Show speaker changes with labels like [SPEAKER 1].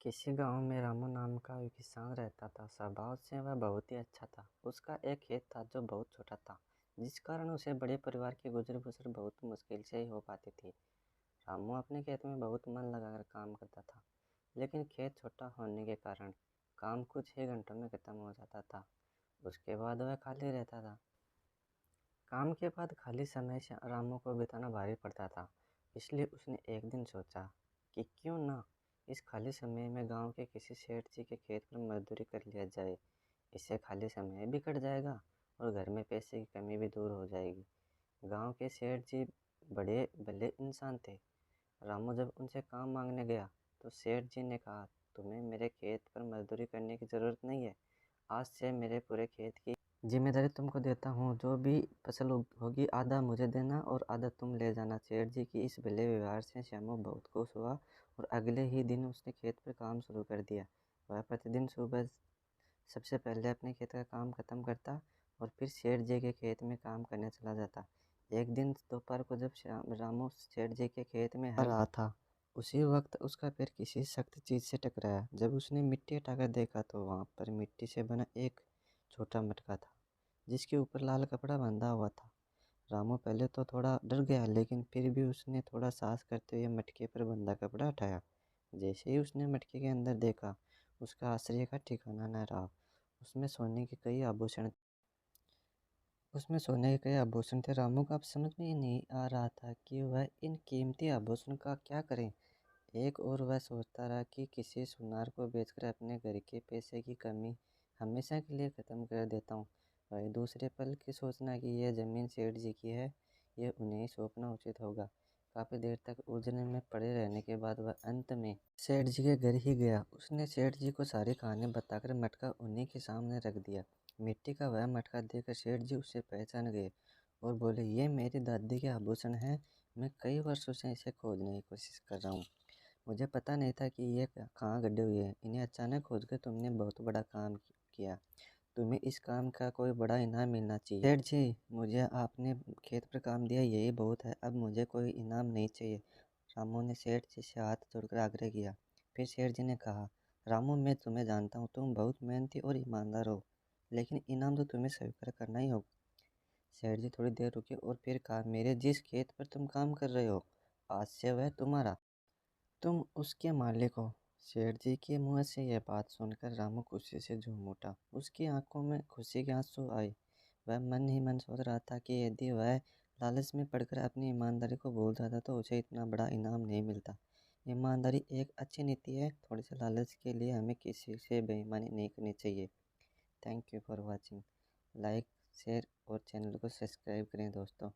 [SPEAKER 1] किसी गांव में रामू नाम का एक किसान रहता था। स्वभाव से वह बहुत ही अच्छा था। उसका एक खेत था जो बहुत छोटा था, जिस कारण उसे बड़े परिवार की गुजर बसर बहुत मुश्किल से ही हो पाती थी। रामू अपने खेत में बहुत मन लगाकर काम करता था, लेकिन खेत छोटा होने के कारण काम कुछ ही घंटों में खत्म हो जाता था। उसके बाद वह खाली रहता था। काम के बाद खाली समय से रामू को बिताना भारी पड़ता था। इसलिए उसने एक दिन सोचा कि क्यों ना इस खाली समय में गांव के किसी सेठ जी के खेत पर मजदूरी कर लिया जाए। इससे खाली समय भी कट जाएगा और घर में पैसे की कमी भी दूर हो जाएगी। गांव के सेठ जी बड़े भले इंसान थे। रामू जब उनसे काम मांगने गया तो सेठ जी ने कहा, तुम्हें मेरे खेत पर मजदूरी करने की ज़रूरत नहीं है। आज से मेरे पूरे खेत की जिम्मेदारी तुमको देता हूँ। जो भी फसल होगी आधा मुझे देना और आधा तुम ले जाना। सेठ जी की इस भले व्यवहार से श्यामू बहुत खुश हुआ और अगले ही दिन उसने खेत पर काम शुरू कर दिया। वह प्रतिदिन सुबह सबसे पहले अपने खेत का काम खत्म करता और फिर सेठ जी के खेत में काम करने चला जाता। एक दिन दोपहर को जब रामू सेठ जी के खेत में हल रहा था, उसी वक्त उसका पैर किसी सख्त चीज़ से टकराया। जब उसने मिट्टी हटाकर देखा तो वहाँ पर मिट्टी से बना एक छोटा मटका था, जिसके ऊपर लाल कपड़ा बंधा हुआ था। रामू पहले तो थोड़ा डर गया, लेकिन फिर भी उसने थोड़ा साहस करते हुए मटके पर बंधा कपड़ा हटाया। जैसे ही उसने मटके के अंदर देखा, उसका आश्चर्य का ठिकाना न रहा। उसमें सोने के कई आभूषण थे। रामू को अब समझ में ही नहीं आ रहा था कि वह इन कीमती आभूषण का क्या करे। एक और वह सोचता रहा कि किसी सुनार को बेचकर अपने घर के पैसे की कमी हमेशा के लिए ख़त्म कर देता हूँ। वही दूसरे पल की सोचना कि यह ज़मीन सेठ जी की है, यह उन्हें ही सौंपना उचित होगा। काफ़ी देर तक उलझने में पड़े रहने के बाद वह अंत में सेठ जी के घर ही गया। उसने सेठ जी को सारी कहानी बताकर मटका उन्हीं के सामने रख दिया। मिट्टी का वह मटका देखकर सेठ जी उसे पहचान गए और बोले, ये मेरी दादी के आभूषण हैं। मैं कई वर्षों से इसे खोजने की कोशिश कर रहा हूँ। मुझे पता नहीं था कि ये कहाँ गड्ढे हुए हैं। इन्हें अचानक खोजकर तुमने बहुत बड़ा काम किया। तुम्हें इस काम का कोई बड़ा इनाम मिलना चाहिए। सेठ जी, मुझे आपने खेत पर काम दिया, यही बहुत है। अब मुझे कोई इनाम नहीं चाहिए। रामू ने सेठ जी से हाथ जोड़कर आग्रह किया। फिर सेठ जी ने कहा, रामू, मैं तुम्हें जानता हूँ, तुम बहुत मेहनती और ईमानदार हो, लेकिन इनाम तो तुम्हें स्वीकार करना ही होगा। सेठ जी थोड़ी देर रुके और फिर कहा, मेरे जिस खेत पर तुम काम कर रहे हो, आज से वह तुम्हारा, तुम उसके मालिक हो। सेठ जी के मुंह से यह बात सुनकर रामू खुशी से झूम उठा। उसकी आंखों में खुशी के आंसू आए। वह मन ही मन सोच रहा था कि यदि वह लालच में पड़कर अपनी ईमानदारी को भूल जाता तो उसे इतना बड़ा इनाम नहीं मिलता। ईमानदारी एक अच्छी नीति है। थोड़ी सी लालच के लिए हमें किसी से बेईमानी नहीं करनी चाहिए। Thank you for watching. Like, share और चैनल को सब्सक्राइब करें दोस्तों।